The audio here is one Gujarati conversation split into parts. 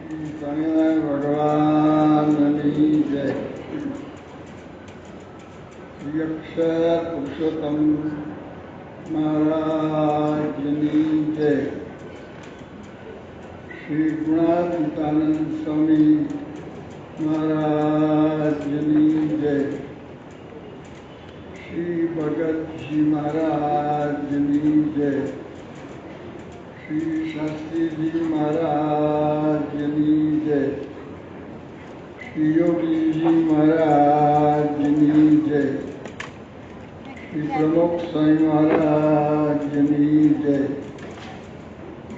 સ્વામિનારાયણ ભગવાનની જય. શ્રી અક્ષર પુરુષોત્તમ મહારાજની જય. શ્રી ગુણાતીતાનંદ સ્વામી મહારાજની જય. શ્રી ભગતજી મહારાજની જય. શ્રી શાસ્ત્રીજી મહારાજની જય. શ્રી યોગીજી મહારાજની જય. શ્રી પ્રમુખ સ્વામી મહારાજની જય.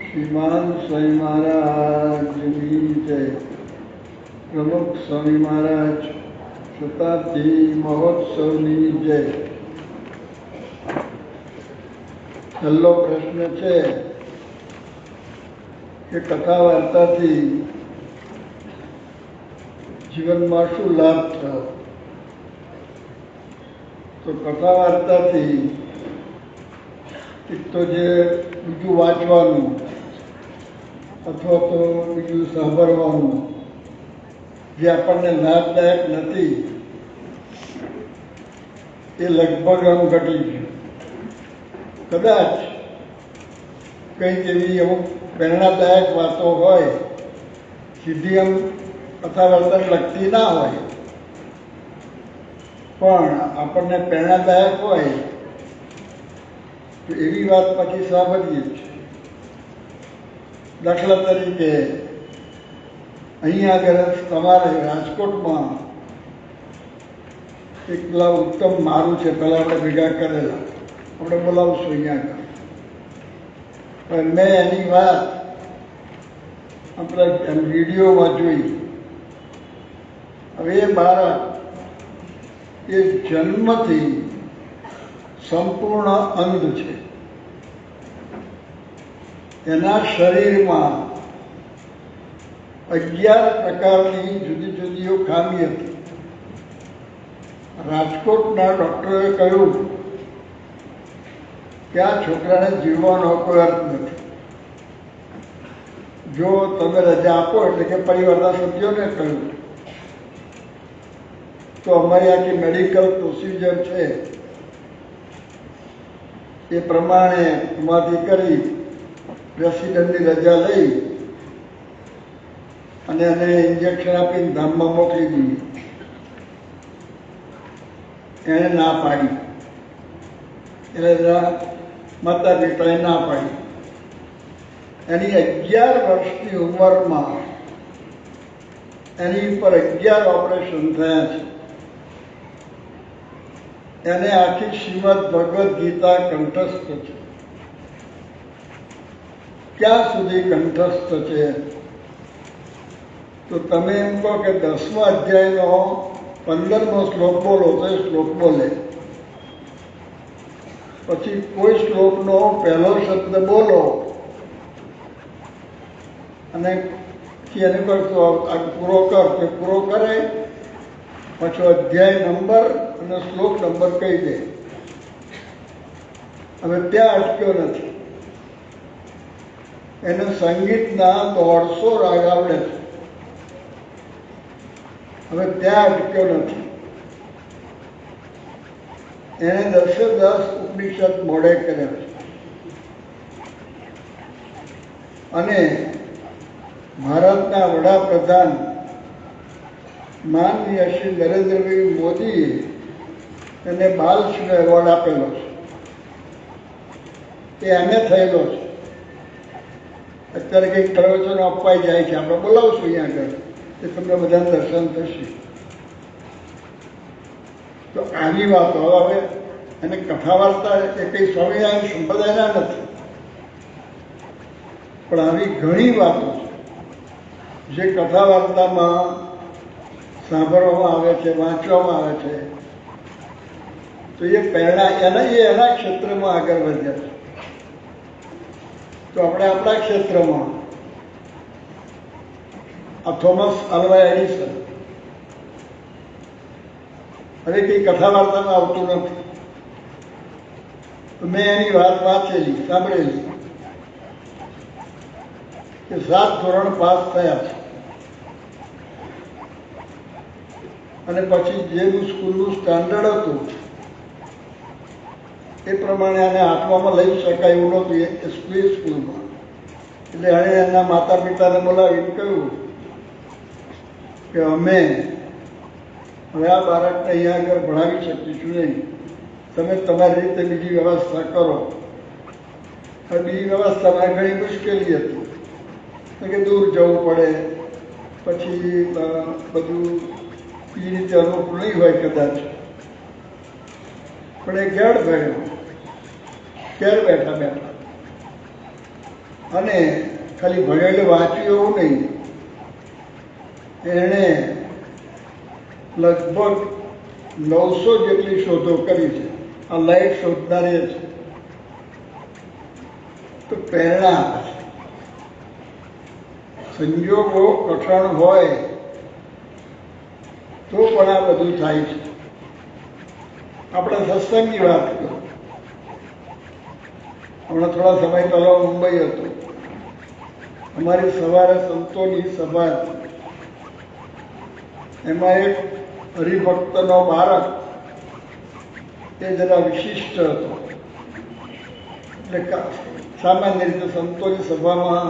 શ્રી માન સ્વામી મહારાજની જય. પ્રમુખ સ્વામી મહારાજ શતાબ્દી મહોત્સવની જય. છેલ્લો પ્રશ્ન છે કે કથા વાર્તાથી જીવનમાં શું લાભ થયો? તો કથા વાર્તાથી એક તો જે બીજું વાંચવાનું અથવા તો બીજું સાંભળવાનું જે આપણને લાભદાયક નથી એ લગભગ આમ ઘટી ગયું. કદાચ કંઈક એવી અમુક પ્રેરણાદાયક વાતો હોય, સીધી આમ કથા વાર્તા લગતી ના હોય, પણ આપણને પ્રેરણાદાયક હોય તો એવી વાત પછી સાંભળીએ છીએ. દાખલા તરીકે અહીંયા આગળ તમારે રાજકોટમાં એક પેલા ઉત્તમ મારું છે, પહેલાં આપણે ભેગા કરેલા, આપણે બોલાવશું અહીંયા આગળ. પણ મેં એની વાત આપણે વિડીયોમાં જોઈ. હવે એ બાળક એ જન્મથી સંપૂર્ણ અંધ છે. એના શરીરમાં 11 પ્રકારની જુદી જુદીઓ ખામી હતી. રાજકોટના ડૉક્ટરોએ કહ્યું કે આ છોકરાને જીવવાનો કોઈ અર્થ નથી. જો તમે રજા આપો, એટલે કે પરિવારના સભ્યોને કહ્યું, તો અમારી આખી મેડિકલ પ્રોસિજર છે એ પ્રમાણે એમાંથી કરી પ્રેસિડેન્ટની રજા લઈ અને એને ઇન્જેક્શન આપીને ધામમાં મોકલી દીધી. એણે ના પાડી, એટલે માતા પિતાએ ના પાડી. એની 11 વર્ષની ઉંમરમાં એની ઉપર 11 ઓપરેશન થયા છે. એને આખી શ્રીમદ ભગવદ્ ગીતા કંઠસ્થ છે. ક્યાં સુધી કંઠસ્થ છે? તો તમે એમ કહો કે 10મા અધ્યાયનો 15મો શ્લોક બોલો તો એ શ્લોક બોલે. પછી કોઈ શ્લોકનો પહેલો શબ્દ બોલો અને એને કરતો પૂરો કર, તો પૂરો કરે. પાછો અધ્યાય નંબર અને શ્લોક નંબર કહી દે. હવે ત્યાં અટક્યો નથી. એને સંગીતના 150 રાગ આવડે છે. હવે ત્યાં અટક્યો નથી. એને 10 ઉપનિષદ મોડે કર્યા છે. અને ભારતના વડાપ્રધાન માનનીય શ્રી નરેન્દ્રભાઈ મોદીએ એને બાલશ્રી એવોર્ડ આપેલો છે. એ એને થયેલો છે. અત્યારે કંઈક પ્રવચનો અપાઈ જાય છે, આપણે બોલાવશું અહીંયા આગળ, એ તમને બધાને દર્શન થશે. તો આની વાતો હવે એને કથા વાર્તા એ કંઈ સ્વામિનારાયણ સંપ્રદાયના નથી, પણ આવી ઘણી વાતો જે કથા વાર્તામાં સાંભળવામાં આવે છે, વાંચવામાં આવે છે, તો એ પ્રેરણા એના ક્ષેત્રમાં આગળ વધ્યા છે. તો આપણે આપણા ક્ષેત્રમાં આ થોમસ આલ્વા એડિસન હવે કંઈ કથા વાર્તામાં આવતું નથી. મેં એની વાત વાંચેલી, સાંભળેલી કે 7 ધોરણ પાસ થયા છે. અને પછી જેનું સ્કૂલનું સ્ટાન્ડર્ડ હતું એ પ્રમાણે આને હાથમાં લઈ શકાય એવું નહોતું એ સ્કૂલમાં. એટલે એણે એના માતા પિતાને બોલાવીને કહ્યું કે અમે હવે આ બાળકને અહીંયા આગળ ભણાવી શકીશું નહીં, તમે તમારી રીતે બીજી વ્યવસ્થા કરો. હવે બીજી વ્યવસ્થામાં ઘણી મુશ્કેલી હતી કે દૂર જવું પડે, પછી બધું એ રીતે અનુકૂળ નહીં હોય કદાચ. પણ એ ઘેર ભણ્યો, ઘેર બેઠા બેઠા, અને ખાલી ભણેલું વાંચ્યું એવું નહીં, એણે લગભગ 900 જેટલી શોધો કરી છે. આ લાઈટ શોધનારી છે. તો પ્રેરણા આપે છે. સંજોગો કઠણ હોય તો પણ આ બધું થાય છે. આપણે સત્સંગની વાત કરો. હમણાં થોડા સમય પહેલા મુંબઈ હતો. અમારી સવારે સંતોની સભા હતી. એમાં એક હરિભક્તનો બાળક એ જરા વિશિષ્ટ હતો. એટલે સામાન્ય રીતે સંતોની સભામાં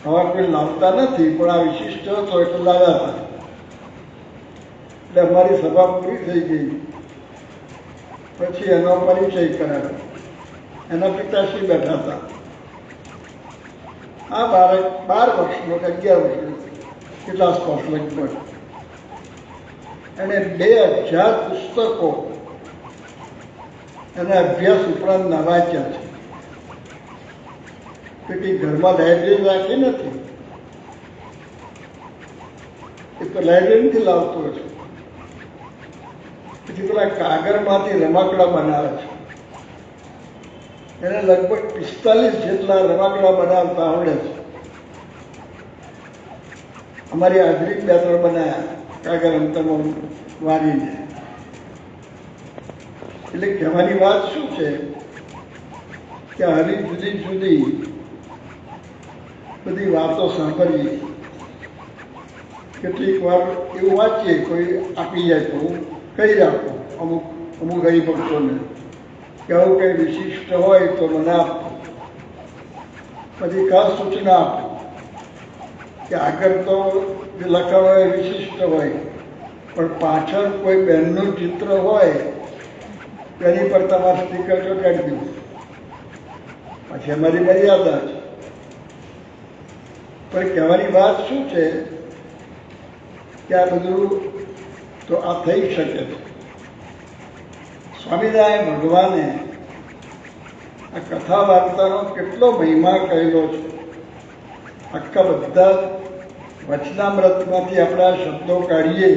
હવા કોઈ લાવતા નથી, પણ આ વિશિષ્ટ હતો એટલે લાવ્યા હતા. એટલે અમારી સભા પૂરી થઈ ગઈ. પછી એનો પરિચય કરાવ્યો. એના પિતાશ્રી બેઠા હતા. આ બાળક 12 વર્ષનો કે 11 વર્ષનો કેટલા આસપાસ લગભગ. એને 2000 પુસ્તકો એના અભ્યાસ ઉપરાંતના વાંચ્યા છે. કે કંઈ ઘરમાં લાઇબ્રેરી રાખી નથી, એ તો લાઇબ્રેરીથી લાવતો છે. પછી પેલા કાગળમાંથી રમકડા બનાવે છે. એને લગભગ 45 જેટલા રમકડા બનાવતા આવડે છે. અમારી હાજરી 2-3 બનાવ્યા કાગળ અંતરમાં વારીને. એટલે કહેવાની વાત શું છે કે આવી જુદી જુદી બધી વાતો સાંભળીએ. કેટલીક વાર એવું વાંચીએ, કોઈ આપી જાય તો હું કહી રાખું અમુક હરિભક્તોને કે આવું કંઈ વિશિષ્ટ હોય તો મને આપો. પછી ખાસ સૂચના આપો કે આગળ તો જે લખાણ હોય વિશિષ્ટ હોય, પણ પાછળ કોઈ બહેનનું ચિત્ર હોય તેની પર તમારે સ્ટીકર ચોંટાડી દઉં. પછી અમારી મર્યાદા છે. પણ કહેવાની વાત શું છે કે આ બધું તો આ થઈ શકે છે. સ્વામિનારાયણ ભગવાને આ કથા વાર્તાનો કેટલો મહિમા કહેલો છે. આખા બધા વચનામૃતમાંથી આપણે આ શબ્દો કાઢીએ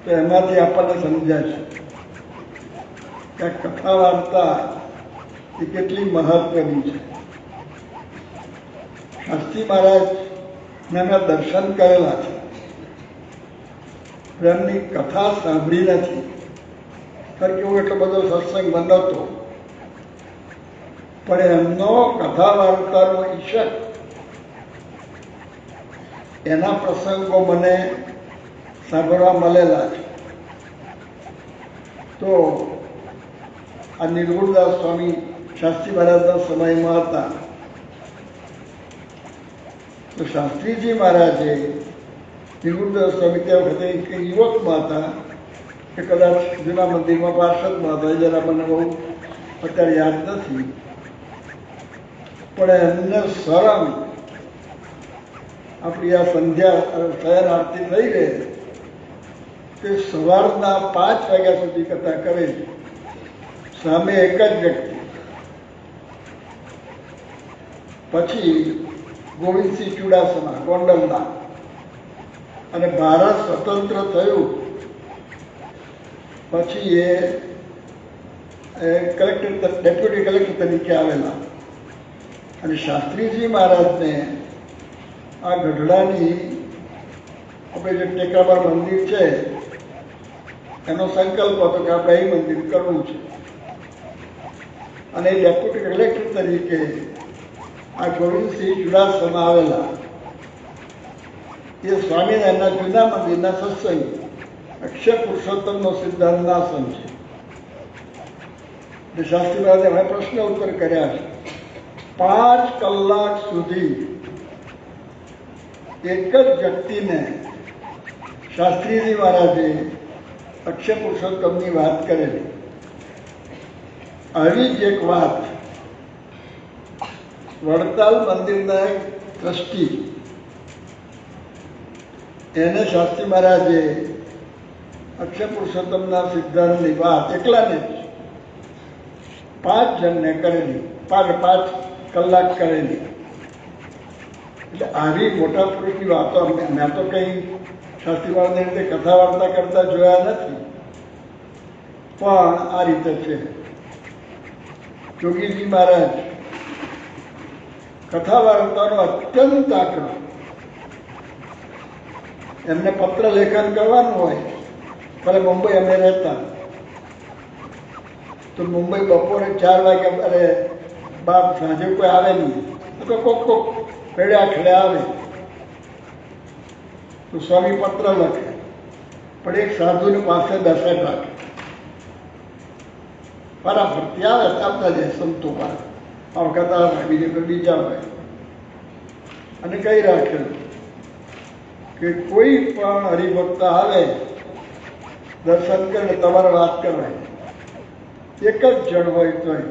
તો એમાંથી આપણને સમજાય છે કે આ કથા વાર્તા એ કેટલી મહત્વની છે. શાસ્ત્રી મહારાજને મેં દર્શન કરેલા છે, એમની કથા સાંભળી નથી. કારણ કે હું એટલો બધો સત્સંગ નહોતો, પણ એમનો કથા વાર્તાનો ઈશક એના પ્રસંગો મને સાંભળવા મળેલા છે. તો આ નિર્ગુણદાસ સ્વામી શાસ્ત્રી મહારાજના સમયમાં હતા. તો શાસ્ત્રીજી મહારાજે નિર્ગુણદાસ સ્વામી ત્યાં વખતે એક યુવકમાં હતા કે કદાચ જૂના મંદિરમાં પાર્ષદમાં હતા, જરા મને બહુ અત્યારે યાદ નથી. પણ એમને શરમ આપણી આ સંધ્યા શયન આરતી થઈ ગઈ તે સવારના 5 વાગ્યા સુધી કથા કરે છે. સામે એક જ વ્યક્તિ. પછી ગોવિંદસિંહ ચુડાસમા ગોંડલના, અને ભારત સ્વતંત્ર થયું પછી એ કલેક્ટર ડેપ્યુટી કલેક્ટર તરીકે આવેલા. અને શાસ્ત્રીજી મહારાજને આ ગઢડાની આપણે જે ટેકરાબાર મંદિર છે એનો સંકલ્પ હતો કે આપણે અહીં મંદિર કરવું છે. અને ડેપ્યુટી કલેક્ટર તરીકે આ ગોવિંદસિંહ ચુડાસમા આવેલા. એ સ્વામિનારાયણના જૂના મંદિરના સત્સંગ અક્ષર પુરુષોત્તમનો સિદ્ધાંતના આસન છે. એટલે શાસ્ત્રી મહારાજે હવે પ્રશ્ન ઉત્તર કર્યા છે. 5 કલાક સુધી એક જ વ્યક્તિને શાસ્ત્રીજી મહારાજે અક્ષર પુરુષોત્તમની વાત કરેલી. આવી જ એક વાત વડતાલ મંદિરના એક ટ્રસ્ટી એને શાસ્ત્રી મહારાજે અક્ષર પુરુષોત્તમના સિદ્ધાંતની વાત એકલાને જ 5 જણને કરેલી, 5 કલાક કરેલી. એટલે આવી મોટા પુરુષની વાતો મેં તો કંઈ શાસ્ત્રી મહારાજની રીતે કથા વાર્તા કરતા જોયા નથી, પણ આ રીતે છે. જોગીજી મહારાજ કથા વાર્તાનો અત્યંત આગ્રહ. એમને પત્ર લેખન કરવાનું હોય, ભલે મુંબઈ અમે રહેતા, તો મુંબઈ બપોરે 4 વાગે, અરે બાપ સાંજે કોઈ આવે નહીં, તો કોક પેડ્યા ખેડ્યા આવે તો સ્વામી પત્ર લખે, પણ એક સાધુની પાસે બેસાડ રાખે. ફરાફરતી આવે, આવતા જાય સંતો પાસે, આ વખત આવે, બીજે કોઈ બીજા હોય. અને કહી રાખેલું કે કોઈ પણ હરિભક્ત આવે દર્શન કરે તમારે વાત કરવાય. એક જ જણ હોય તોય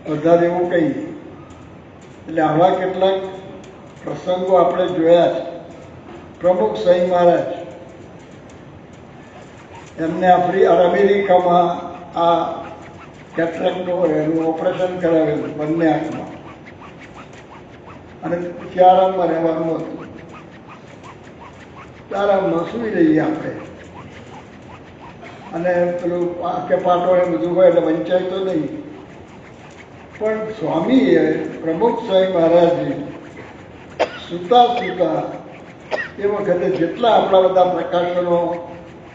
વધારે એવું કંઈ. એટલે આવા કેટલાક પ્રસંગો આપણે જોયા છે. પ્રમુખ સ્વામી મહારાજ એમને અમેરિકામાં આ કેટરેક્ટનું એનું ઓપરેશન કરાવેલું બંને આંખમાં, અને આરામમાં રહેવાનું હતું. આરામમાં સુઈ રહીએ આપણે, અને પેલું આંખે પાટો એ બધું હોય એટલે વંચાય તો નહીં. પણ સ્વામીએ પ્રમુખ સ્વામી મહારાજે સૂતા એ વખતે જેટલા આપણા બધા પ્રકાશનો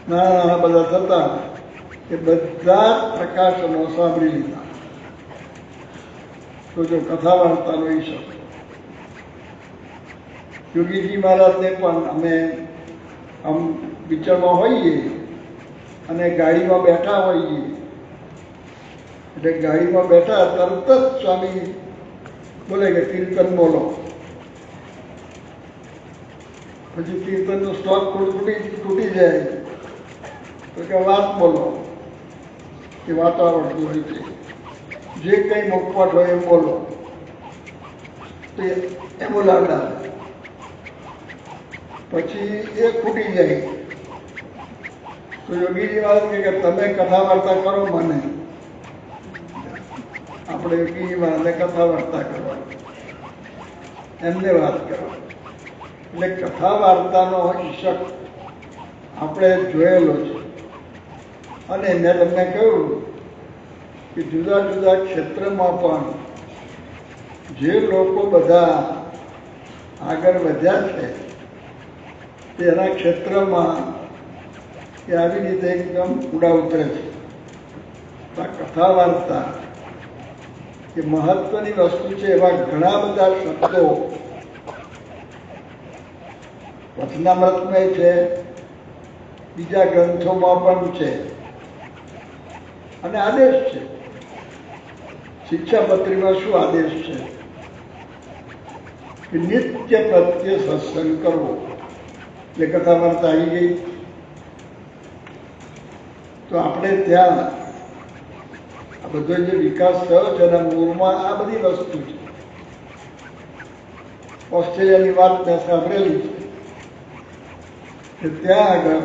નાના બધા થતા એ બધા જ પ્રકાશનો સાંભળી લીધા. તો જો કથા વાર્તાનો એ શબ્દ. યોગીજી મહારાજને પણ અમે આમ વિચારમાં હોઈએ અને ગાડીમાં બેઠા હોઈએ, એટલે ગાડીમાં બેઠા તરત જ સ્વામી બોલે કે કીર્તન બોલો. પછી કીર્તનનો સ્ટોક તૂટી જાય તો કે વાત બોલો. એ વાતો આવડતું હોય છે, જે કંઈ મોકવાટ હોય એ બોલો. તો એ બોલાવડા પછી એ ખૂટી જાય તો યોગીજી મહારાજ કે તમે કથા વાર્તા કરો મને. આપણે યોગીજી મહારાજને કથા વાર્તા કરવાની, એમને વાત કરવાની. એટલે કથા વાર્તાનો ઈશક આપણે જોયેલો છે. અને મેં તમને કહ્યું કે જુદા જુદા ક્ષેત્રમાં પણ જે લોકો બધા આગળ વધ્યા છે તેના ક્ષેત્રમાં એ આવી રીતે એકદમ ઊંડા ઉતરે છે. આ કથા વાર્તા એ મહત્વની વસ્તુ છે. એવા ઘણા બધા શબ્દો વચનામૃતમાં છે, બીજા ગ્રંથોમાં પણ છે, અને આદેશ છે. શિક્ષાપત્રીમાં શું આદેશ છે કે નિત્ય પ્રત્યે સત્સંગ કરવો. એટલે કથા વાર્તા આવી ગઈ. તો આપણે ત્યાં આ બધો જે વિકાસ થયો છે એના મૂળમાં આ બધી વસ્તુ છે. ઓસ્ટ્રેલિયાની વાત મેં સાંભળેલી છે કે ત્યાં આગળ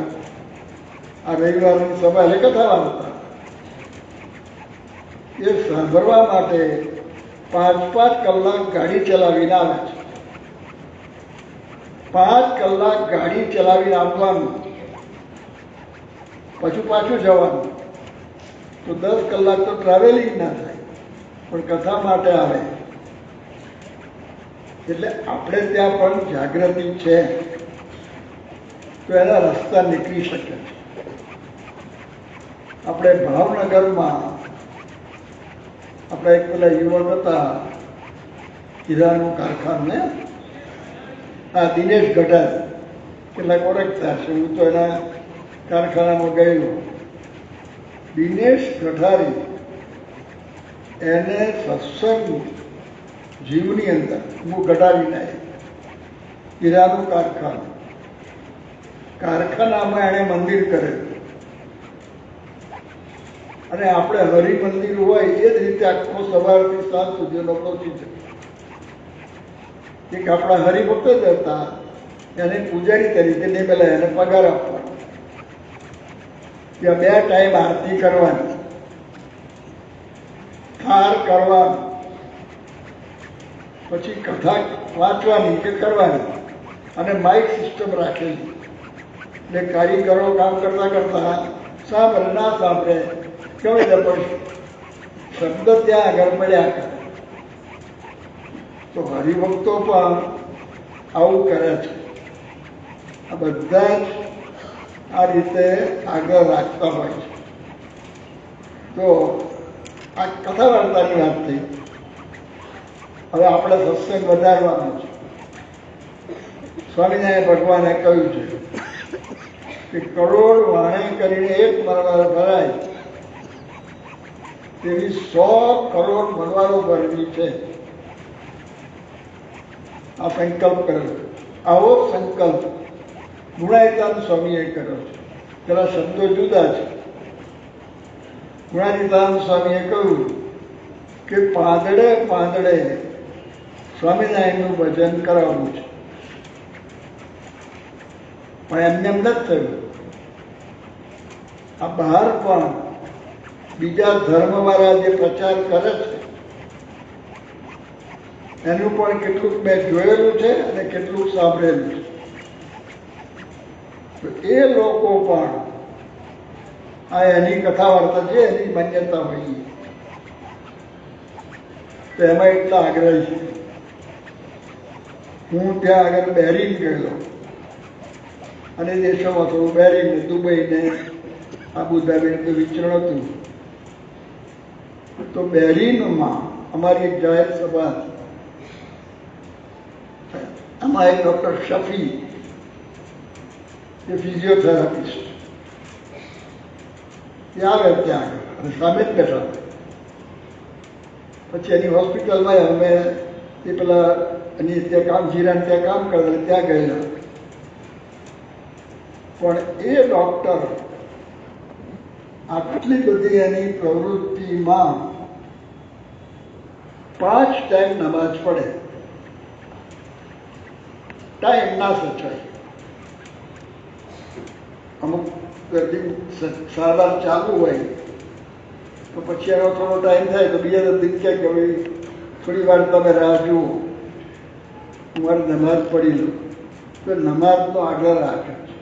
આ રવિવારની સભા એટલે કથા વાર્તા એ સાંભળવા માટે 5 કલાક ગાડી ચલાવીને આવે છે. 5 કલાક ગાડી ચલાવીને આવવાનું, પછી પાછું જવાનું, તો 10 કલાક તો ટ્રાવેલિંગ ના થાય, પણ કથા માટે આવે. એટલે આપણે ત્યાં પણ જાગૃતિ છે તો એના રસ્તા નીકળી શકે છે. આપણે ભાવનગરમાં આપણા એક પેલા યુવક હતા હીરાનું કારખાને, હા, દિનેશ ગઢા કેટલાક ઓળખતા હશે, હું તો એના કારખાનામાં ગયેલો. દિનેશ ગઢારી એને સત્સંગ જીવની અંદર હું ગઢારીના હીરાનું કારખાનામાં એણે મંદિર કરેલું. અને આપણે હરિમંદિર હોય એ જ રીતે આખો સવારથી સાંજ સુધીનો પ્રોસીજર. એક આપણા હરિભક્ત જ હતા, એને પૂજારી તરીકે નિમેલા, એને પગાર આપવાનો, ત્યાં 2 ટાઈમ આરતી કરવાની, થાર કરવાનો, પછી કથા વાંચવાની કે કરવાની, અને માઇક સિસ્ટમ રાખેલી. એટલે કારીગરો કામ કરતા કરતા સાંભળે ના સાંભળે ગમે તે પણ શબ્દ ત્યાં આગળ પડ્યા કરે. તો હરિભક્તો પણ આવું કરે છે. આ બધા જ આ રીતે આગળ રાખતા હોય છે. તો આ કથા વાર્તાની વાત થઈ. હવે આપણે સત્સંગ વધારવાનો છે. સ્વામિનારાયણ ભગવાને કહ્યું છે કે કરોડ વાણે કરીને 1 મણવાર ભરાય તેવી 100 કરોડ મણવારો ભરવી છે. આ સંકલ્પ કર્યો. આવો સંકલ્પ ગુણાતીતાનંદ સ્વામીએ કર્યો છે. પેલા શબ્દો જુદા છે. ગુણાતીતાનંદ સ્વામીએ કહ્યું કે પાંદડે પાંદડે સ્વામિનારાયણનું ભજન કરાવવું છે. પણ એમને એમ નથી થયું. આ બહાર પણ બીજા ધર્મવાળા જે પ્રચાર કરે છે એનું પણ કેટલુંક મેં જોયેલું છે અને કેટલુંક સાંભળેલું છે. તો એ લોકો પણ આ એની કથા વાર્તા છે, એની માન્યતા હોય તો એમાં એટલા આગ્રહી છે. હું ત્યાં આગળ બહેરીન ગયેલો અને દેશોમાં થોડું બહેરીન, દુબઈ ને આબુધાબી તો વિચરણ હતું. તો બહેરીનમાં અમારી એક જાહેર સભા, એમાં એક ડૉક્ટર શફી, એ ફિઝિયોથેરાપિસ્ટ, એ આવે ત્યાં આગળ અને સામે જ બેઠા. પછી એની હોસ્પિટલમાં અમે એ પેલા એની ત્યાં કામ, જીરાને ત્યાં કામ કરતા, ત્યાં ગયેલા. પણ એ ડૉક્ટર આટલી બધી એની પ્રવૃત્તિમાં 5 ટાઈમ નમાજ પડે, ટાઈમ ના સચાય. અમુક દર્દી સારવાર ચાલુ હોય તો પછી એનો થોડો ટાઈમ થાય તો બીજા દર્દી કહે કે ભાઈ થોડી વાર તમે રાહ જુઓ, હું મારી નમાજ પડી લઉં. તો નમાજનો આગ્રહ રાખે છે.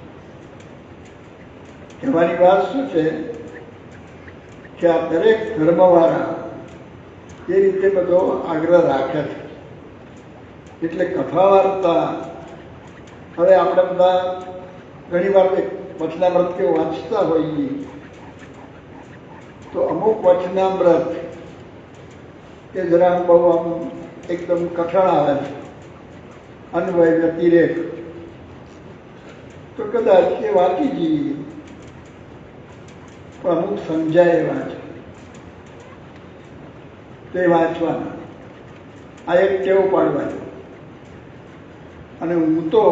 કહેવાની વાત શું છે કે આ દરેક ધર્મવાળા એ રીતે બધો આગ્રહ રાખે છે. એટલે કથા વાર્તા હવે આપણે બધા ઘણી વાર વચનામૃત કે વાંચતા હોઈએ તો અમુક વચનામૃત કે જરા બહુ આમ એકદમ કઠણ આવે છે, અન્વય વ્યતિરેક, તો કદાચ એ વાંચી જઈએ. પણ અમુક સમજાય એવા છે તે વાંચવાના. આ એક ટેવ પાડવાની. અને હું તો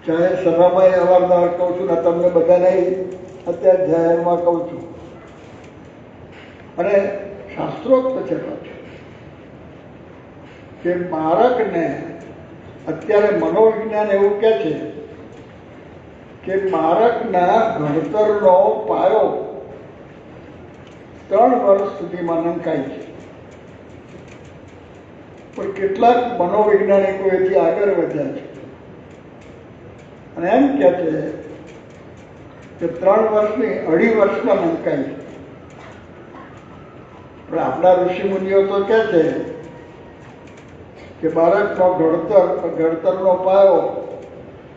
જાહેર સભામાં અવારનવાર કહું છું ને, તમને બધાને અત્યારે જાહેરમાં કહું છું, અને શાસ્ત્રોક્ત છે કે બાળકને અત્યારે મનોવિજ્ઞાન એવું કહે છે કે બાળકના ઘડતરનો પાયો 3 વર્ષ સુધીમાં નંખાય છે. પણ કેટલાક મનોવૈજ્ઞાનિકો એથી આગળ વધ્યા છે અને એમ કહે છે કે 3 વર્ષની 2.5 વર્ષમાં નંખાય છે. પણ આપણા ઋષિમુનિઓ તો કહે છે કે બાળકનો ઘડતરનો પાયો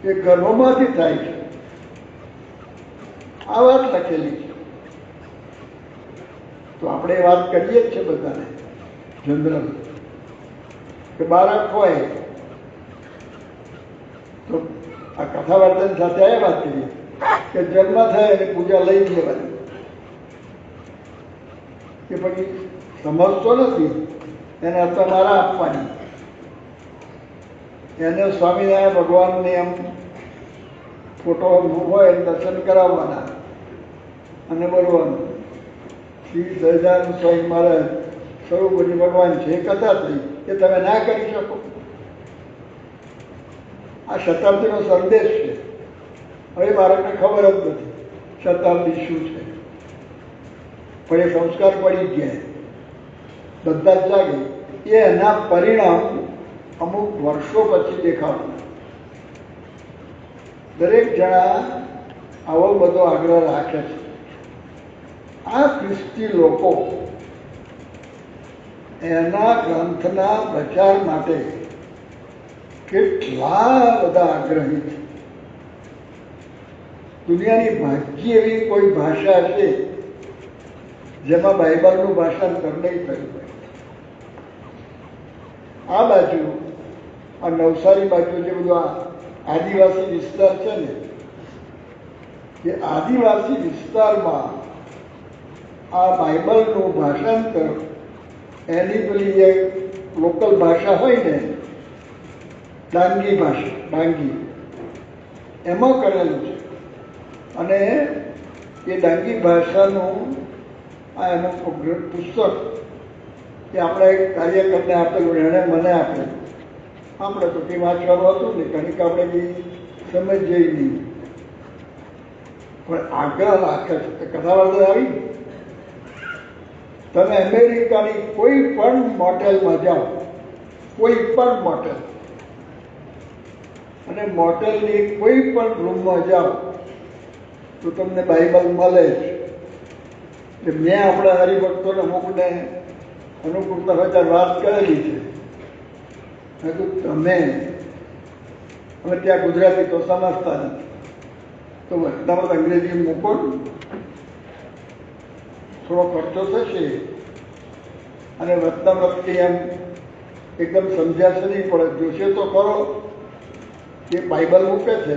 એ ગર્ભમાંથી થાય છે. આ વાત લખેલી છે. તો આપણે વાત કરીએ જ છે બધાને જનરલ કે બાળક હોય તો આ કથા વાર્તાની સાથે આ વાત કરીએ કે જન્મ થાય અને પૂજા લઈ લેવાની, કે પછી સમજતો નથી એને અથવા મારા આપવાની, એને સ્વામિનારાયણ ભગવાનને એમ ફોટો હોય દર્શન કરાવવાના અને બોલવાનું શ્રી સહજાનંદ સ્વામી મહારાજ સર્વોપરી ભગવાન છે, એ કથા થઈ એ તમે ના કરી શકો. આ શતાબ્દીનો સંદેશ છે. હવે બાળકને ખબર જ નથી શતાબ્દી શું છે, પણ એ સંસ્કાર પડી ગયા, બધા જ લાગે. એ એના પરિણામ અમુક વર્ષો પછી દેખાવાના. દરેક જણા આવો બધો આગ્રહ રાખે છે. આ ખ્રિસ્તી લોકો એના ગ્રંથના પ્રચાર માટે કેટલા બધા આગ્રહી છે. દુનિયાની ભાગ્ય એવી કોઈ ભાષા છે જેમાં બાઇબલનું ભાષાંતર નહીં થયું હોય. આ બાજુ આ નવસારી બાજુ જે બધું આ આદિવાસી વિસ્તાર છે ને, એ આદિવાસી વિસ્તારમાં આ બાઇબલનું ભાષાંતર એની પેલી જે લોકલ ભાષા હોય ને, ડાંગી ભાષા, ડાંગી, એમાં કરેલું છે. અને એ ડાંગી ભાષાનું આ એનું પુસ્તક એ આપણા એક કાર્યકરને આપેલું, એણે મને આપેલું. આપણે તો કંઈ વાંચવાનું હતું ને, કારણ કે આપણે કંઈ સમજીએ નહીં, પણ આગ્રહ રાખે છે કે કથા વાર્તા આવી. તમે અમેરિકાની કોઈ પણ મોટેલમાં જાઓ, કોઈ પણ મોટેલ, અને મોટેલની કોઈ પણ રૂમમાં જાઓ તો તમને બાઇબલ મળે જ. એટલે મેં આપણા હરિભક્તોને અમુકને અનુકૂળતા હોય ત્યારે વાત કરેલી છે. મેં કીધું તમે હવે ત્યાં ગુજરાતી તો સમજતા નથી, તો બધામાં અંગ્રેજી મૂકો, થોડો ખર્ચો થશે અને વધતા વધતી એમ એકદમ સમજાશે નહીં, પડે જોશે તો ખરો કે બાઇબલ મૂકે છે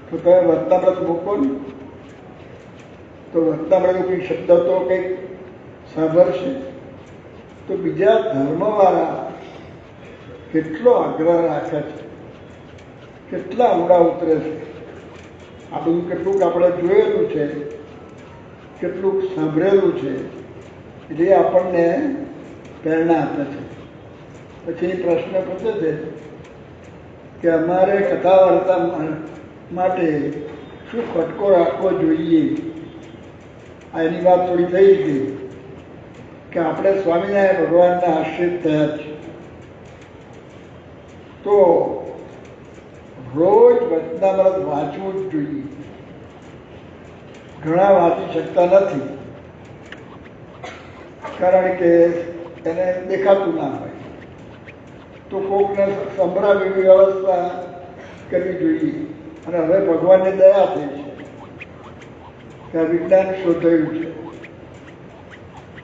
તો તમે વધતા વ્રત મૂકો ને, તો વધતા વ્રત કંઈક શબ્દ તો કંઈક સાંભળશે. તો બીજા ધર્મવાળા કેટલો આગ્રહ રાખે છે, કેટલા ઊંડા ઉતરે છે. આ બધું કેટલુંક આપણે જોયેલું છે, કેટલુંક સાંભળેલું છે, જે આપણને પ્રેરણા આપે છે. પછી પ્રશ્ન પૂછે છે કે અમારે કથા વાર્તા માટે શું ખટકો રાખવો જોઈએ. આ એની વાત થોડી થઈ ગઈ કે આપણે સ્વામિનારાયણ ભગવાનના આશ્રિત થયા છીએ, તો રોજ વચનામૃત વાંચવું જ જોઈએ. ઘણા વાંચી શકતા નથી, કારણ કે એને દેખાતું ના હોય, તો કોકને સંભળાવી વ્યવસ્થા કરવી જોઈએ. અને હવે ભગવાનની દયા થઈ છે કે આ વિજ્ઞાન શોધાયું છે,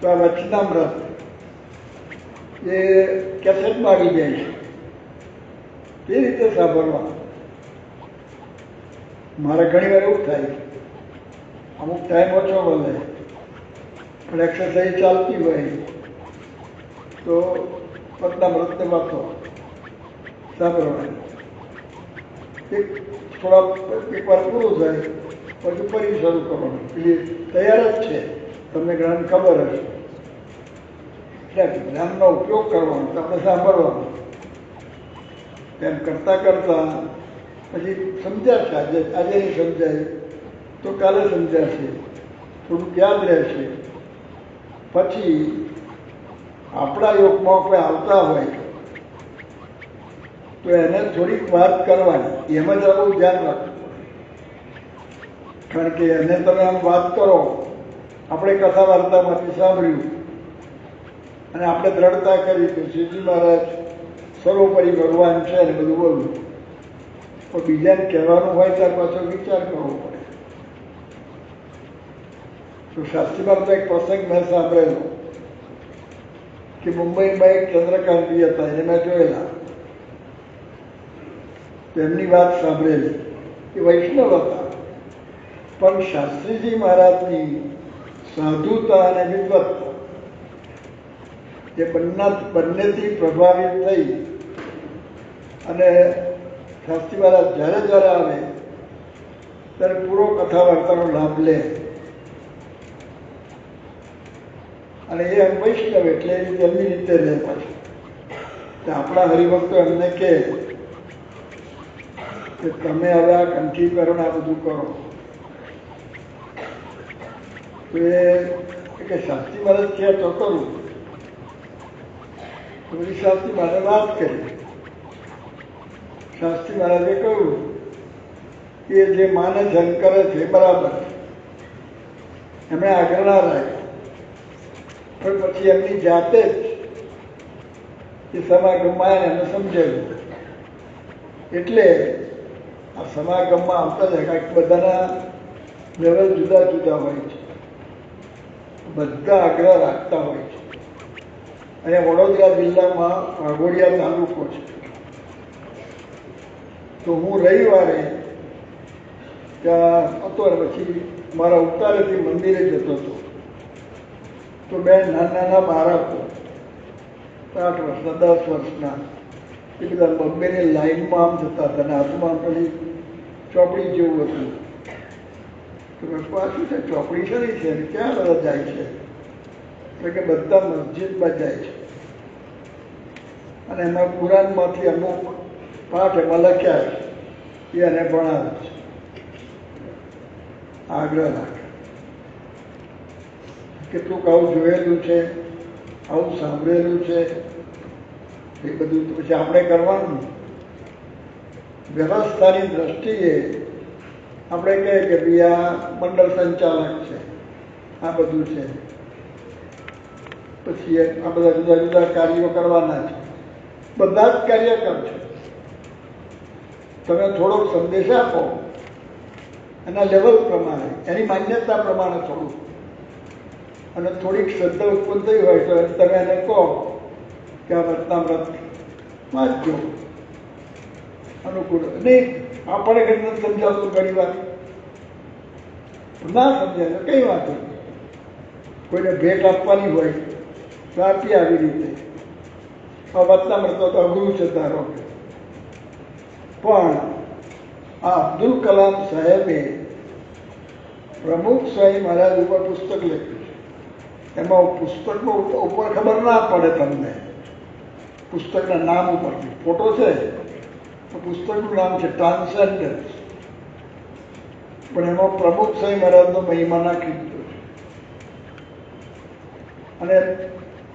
તો આ વચનામૃત એ કેસેટમાં આવી જાય છે. એ રીતે સાંભળવા. મારે ઘણી વાર એવું થાય, અમુક ટાઈમ ઓછો મળે પણ એક્સરસાઇઝ ચાલતી હોય તો વચનામૃતને વાંચો, સાંભળવાની. થોડા એકવાર પૂરું થાય પછી ફરી શરૂ કરવાનું. એ તૈયાર જ છે, તમને જ્ઞાન ખબર હશે. એટલે જ્ઞાનનો ઉપયોગ કરવાનો, આપણે સાંભળવાનું. એમ કરતાં કરતાં પછી સમજાશે. આજે નહીં સમજાય તો કાલે સમજાશે, થોડુંક યાદ રહેશે. પછી આપણા યોગમાં કોઈ આવતા હોય તો એને થોડીક વાત કરવાની, એમાં જ બહુ ધ્યાન રાખવું. કારણ કે એને તમે આમ વાત કરો, આપણે કથા વાર્તામાંથી સાંભળ્યું અને આપણે દ્રઢતા કરી કે શ્રીજી મહારાજ સર્વોપરી ભગવાન છે ને બધું બોલવું, પણ બીજાને કહેવાનું હોય ત્યાર પાછો વિચાર કરવો પડે. તો શાસ્ત્રીમાં તો એક પ્રસંગ મેં સાંભળેલો કે મુંબઈમાં એક ચંદ્રકાંતજી હતા, એને મેં જોયેલા. તો તો એમની વાત સાંભળેલી. એ વૈષ્ણવ હતા, પણ શાસ્ત્રીજી મહારાજની સાધુતા અને વિદ્વત્તા એ બંનેથી પ્રભાવિત થઈ અને શાસ્ત્રી મહારાજ જ્યારે જ્યારે આવે ત્યારે પૂરો કથા વાર્તાનો લાભ લે. અને એ વૈષ્ણવ એટલે એમની રીતે રહે. પાછું આપણા હરિભક્તો એમને કે તમે હવે આ કંઠી કરો ને આ બધું કરો, તો એ કે શાસ્ત્રી મહારાજ છે તો કરું. તો બધી શાસ્ત્રી મહારાજે વાત કરી. શાસ્ત્રી મહારાજે કહ્યું કે જે માને જન કરે છે બરાબર, એમણે આગળ ના રાખ્યો. પણ પછી એમની જાતે જ એ સમાગમમાં એમને સમજાવ્યું. એટલે આ સમાગમમાં આવતા જાય કાંઈક બધાના લેવલ જુદા જુદા હોય છે, બધા આગ્રહ રાખતા હોય છે. અને વડોદરા જિલ્લામાં વાઘોડિયા તાલુકો છે. તો હું રવિવારે ત્યાં હતો ને પછી મારા ઉતારેથી મંદિરે જતો હતો. તો બે નાના બાળકો 8 વર્ષના 10 વર્ષના એ બધા બોમ્બેની લાઈનમાં આમ જતા હતા. અને હાથમાં પેલી ચોપડી જેવું હતું. તો શું છે ચોપડી છે ને છે ક્યાં બધા જાય છે? એટલે કે બધા મસ્જિદમાં જાય છે અને એમાં કુરાનમાંથી અમુક પાઠ એમાં લખ્યા છે, એ એને ભણાવે છે. આગ્રહ રાખે. કેટલુંક આવું જોયેલું છે, આવું સાંભળેલું છે, એ બધું પછી આપણે કરવાનું. વ્યવસ્થાની દ્રષ્ટિએ આપણે કહીએ કે ભાઈ આ મંડળ સંચાલક છે, આ બધું છે, પછી આ બધા જુદા જુદા કાર્યો કરવાના છે. બધા જ કાર્ય કરશે. તમે થોડોક સંદેશ આપો એના લેવલ પ્રમાણે, એની માન્યતા પ્રમાણે થોડુંક, અને થોડીક શ્રદ્ધા ઉત્પન્ન થઈ હોય તો તમે એને કહો કે આ વ્રતામૃત વાંચજો, અનુકૂળ. નહીં આપણે કંઈ નથી સમજાવતું, ઘણી વાર ના સમજાય તો કઈ વાંચો. કોઈને ભેટ આપવાની હોય તો આપી આવી રીતે. વ્રતામૃત તો અઘરું છે ધારો કે. પણ આ અબ્દુલ કલામ સાહેબે પ્રમુખ સ્વામી મહારાજ ઉપર પુસ્તક લખ્યું છે. એમાં પુસ્તકમાં ઉપર ખબર ના પડે તમને, પુસ્તકના નામ ઉપરથી ફોટો છે તો પુસ્તકનું નામ છે ટ્રાન્સેન્ડન્સ. પણ એમાં પ્રમુખ સ્વામી મહારાજનો મહિમા નાખી દીધો છે. અને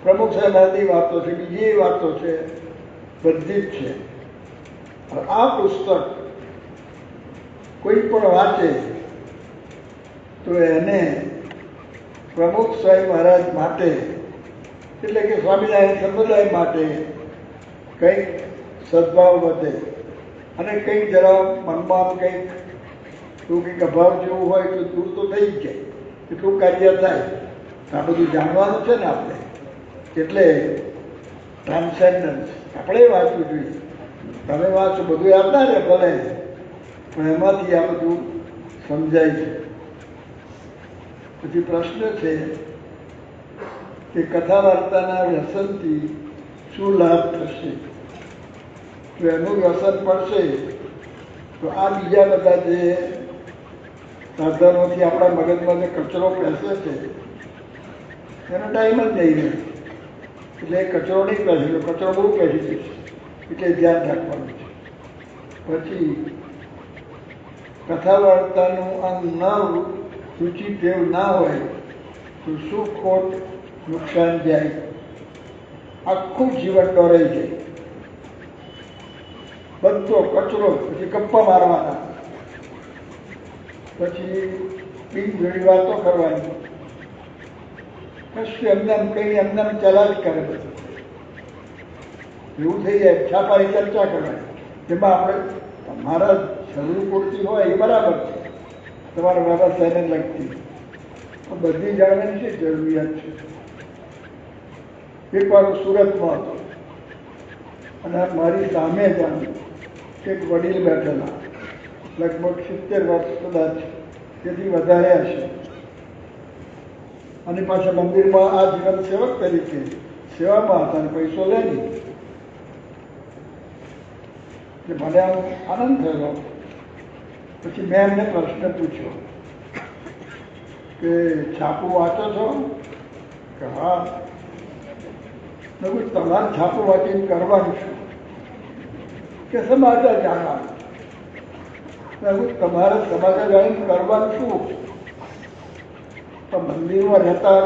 પ્રમુખ સ્વામી મહારાજની વાતો છે, બીજી વાતો છે, બધી જ છે. આ પુસ્તક કોઈ પણ વાંચે તો એને પ્રમુખ સ્વામી મહારાજ માટે, એટલે કે સ્વામિનારાયણ સંપ્રદાય માટે કંઈક સદભાવ વધે. અને કંઈક જરા મનમાં કંઈક એવું કંઈક અભાવ જેવું હોય તો દૂર તો થઈ જ જાય, એટલું કાર્ય થાય. આ બધું જાણવાનું છે ને આપણે. એટલે ટ્રાન્સેન્ડન્સ આપણે વાંચવું જોઈએ. તમે વાંચો, બધું યાદ ના રહે ભલે, પણ એમાંથી આ બધું સમજાય છે. પછી પ્રશ્ન છે કે કથા વાર્તાના વ્યસનથી શું લાભ થશે? જો એનું વ્યસન પડશે તો આ બીજા બધા જે સાધનોથી આપણા મગજમાં જે કચરો પેસે છે એનો ટાઈમ જ નહીં રહે. એટલે એ કચરો નહીં પેસે, કચરો બહુ પેસી જશે. એટલે ધ્યાન રાખવાનું છે. પછી કથા વાર્તાનું આ ન રુચિ ટેવ ના હોય તો શું ખોટ નુકસાન જાય? આખું જીવન ડોરાઈ જાય. બધો કચરો, પછી ગપ્પા મારવાના, પછી બિનજોડી વાતો કરવાની, કશું એમને કઈ એમને ચલા જ કરે. બધું એવું થઈ જાય. છાપાની ચર્ચા કરવાની, જેમાં આપણે મારા જરૂર પૂરતી હોય એ બરાબર છે, તમારા વ્યવસાયને લગતી બધી જાણવાની છે જરૂરિયાત છે. એકવાર હું સુરતમાં હતો અને મારી સામે જ એક વડીલ બેઠેલા, લગભગ 70 વર્ષ કદાચ તેથી વધારે હશે, અને પાછા મંદિરમાં આ જીવન સેવક તરીકે સેવામાં હતા અને પૈસો લે નહીં. એટલે મને આનંદ થયેલો. પછી મેં એમને પ્રશ્ન પૂછ્યો કે છાપું વાંચો છો? કે હા. તમારે છાપું વાંચીને કરવાનું શું? કે સમાચાર જાણવાનું. તમારે સમાચાર જાણીને કરવાનું શું? તો મંદિરમાં રહેતા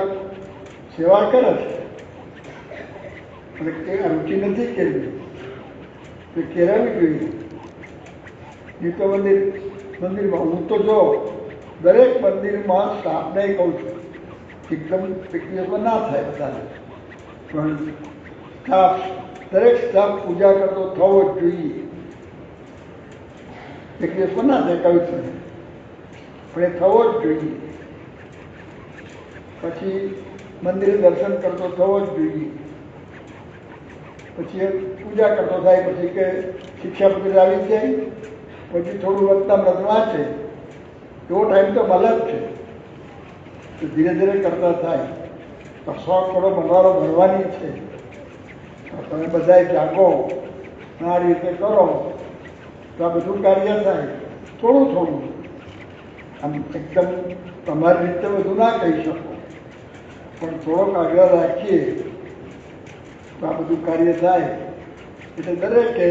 સેવા કરે છે અને એ રુચિ નથી કેળવી, તે કેળવવી જોઈએ. ગીતો મંદિરમાં હું તો જો દરેક મંદિરમાં સ્ટાફને કહું છું, એકદમ પિકનિકમાં ના થાય બધાને, પણ દરેક સ્ટાફ પૂજા કરતો થવો જ જોઈએ. પિકનિકમાં ના થાય કહ્યું છે, પણ એ થવો જ જોઈએ. પછી મંદિરે દર્શન કરતો થવો જ જોઈએ. પછી એ પૂજા કરતો થાય, પછી કે શિક્ષાપત્ર આવી જાય, પછી થોડું વધતા વ્રત વાંચે, એવો ટાઈમ તો મળે જ છે. તો ધીરે ધીરે કરતા થાય. તો 100 કરોડ ભણવાનો ભણવાની છે. તમે બધા જાગો, આ રીતે કરો તો આ બધું કાર્ય થાય. થોડું થોડું, આમ એકદમ તમારી રીતે બધું ના કહી શકો, પણ થોડોક આગ્રહ રાખીએ તો આ બધું કાર્ય થાય. એટલે દરેકે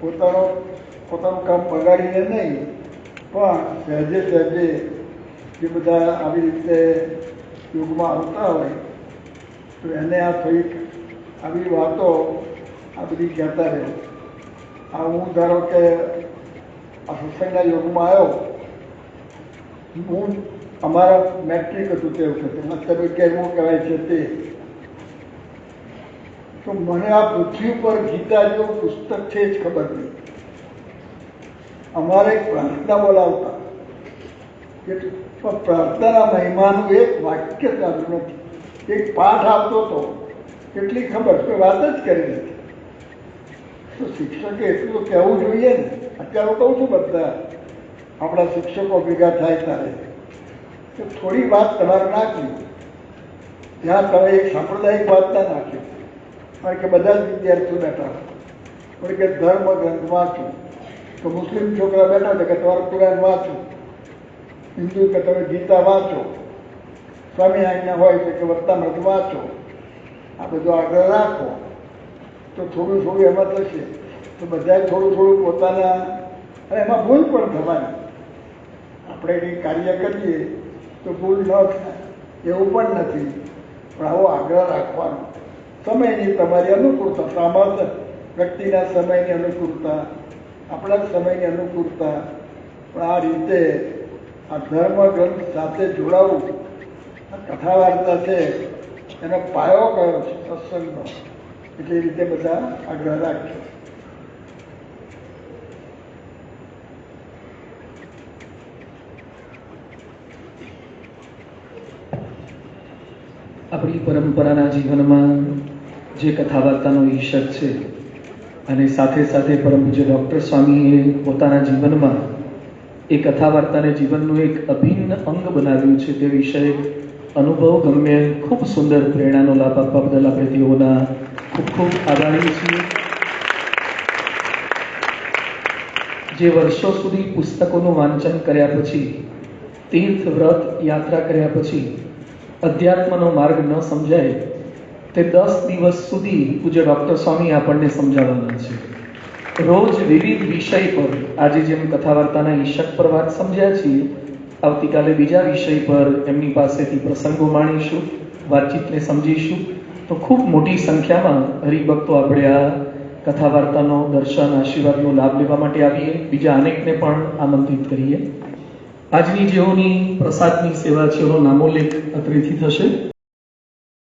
પોતાનું કામ બગાડીને નહીં, પણ સહેજે સહેજે જે બધા આવી રીતે યુગમાં આવતા હોય તો એને આ થોડીક આવી વાતો આ બધી કહેતા રહે. આ હું ધારો કે આ સત્સંગના યુગમાં આવ્યો, હું અમારા મેટ્રિક હતું તે વખતે, મતલબ કેવું કહેવાય છે તે, તો મને આ પૃથ્વી પર ગીતા જેવું પુસ્તક છે જ ખબર નહીં. અમારે એક પ્રાર્થના બોલાવતા, પણ પ્રાર્થનાના મહિમાનું એક વાક્ય ચાલુ નથી. એક પાઠ આવતો હતો, કેટલી ખબર, કોઈ વાત જ કરી નથી. તો શિક્ષકે એટલું કહેવું જોઈએ ને. અત્યારે કહું છું બધા આપણા શિક્ષકો ભેગા થાય ત્યારે તો થોડી વાત તમારે નાખી, ત્યાં તમે એક સાંપ્રદાયિક વાત ના નાખી. કારણ કે બધા જ વિદ્યાર્થીઓ બેઠા, પણ કે ધર્મ ગ્રંથ વાંચું, તો મુસ્લિમ છોકરા બેઠા છે કે તમારું કુરાન વાંચો, હિન્દુ કે તમે ગીતા વાંચો, સ્વામિનારાયણના હોય છે કે વર્તામૃત વાંચો. આ બધો આગ્રહ રાખો તો થોડું થોડું એમાં થશે. તો બધાએ થોડું થોડું પોતાના, અને એમાં ભૂલ પણ થવાની. આપણે કંઈ કાર્ય કરીએ તો ભૂલ ન થાય એવું પણ નથી, પણ આવો આગ્રહ રાખવાનો. સમયની તમારી અનુકૂળતા, સામર્થ્ય વ્યક્તિના સમયની અનુકૂળતા, આપણા સમયની અનુકૂળતા, પણ આ રીતે આ ધર્મ ગ્રંથ સાથે જોડાવું. આ કથા વાર્તા છે એનો પાયો કયો છે? સત્સંગનો. એટલે એ રીતે બધા આગ્રહ રાખજો. આપણી પરંપરાના જીવનમાં જે કથા વાર્તાનો ઈશક છે, અને સાથે સાથે પરમ પૂજ્ય ડૉક્ટર સ્વામીએ પોતાના જીવનમાં એ કથા વાર્તાને જીવનનું એક અભિન્ન અંગ બનાવ્યું છે, તે વિષય અનુભવ ગમ્ય ખૂબ સુંદર પ્રેરણાનો લાભ આપવા બદલ આપણે તેઓના ખૂબ ખૂબ આભારી છીએ. જે વર્ષો સુધી પુસ્તકોનું વાંચન કર્યા પછી, તીર્થ વ્રત યાત્રા કર્યા પછી અધ્યાત્મનો માર્ગ ન સમજાય, તે 10 દિવસ સુધી પૂજ્ય ડૉક્ટર સ્વામી આપણને સમજાવવાના છે. રોજ વિવિધ વિષય પર, આજે જેમ કથા વાર્તાના ઈશક પર વાત સમજ્યા છીએ, આવતીકાલે બીજા વિષય પર એમની પાસેથી પ્રસંગો માણીશું, વાતચીતને સમજીશું. તો ખૂબ મોટી સંખ્યામાં હરિભક્તો આપણે આ કથા વાર્તાનો દર્શન, આશીર્વાદનો લાભ લેવા માટે આવીએ. બીજા અનેકને પણ આમંત્રિત કરીએ. આજની જેઓની પ્રસાદની સેવા છે એનો નામોલ્લેખ અત્રેથી થશે.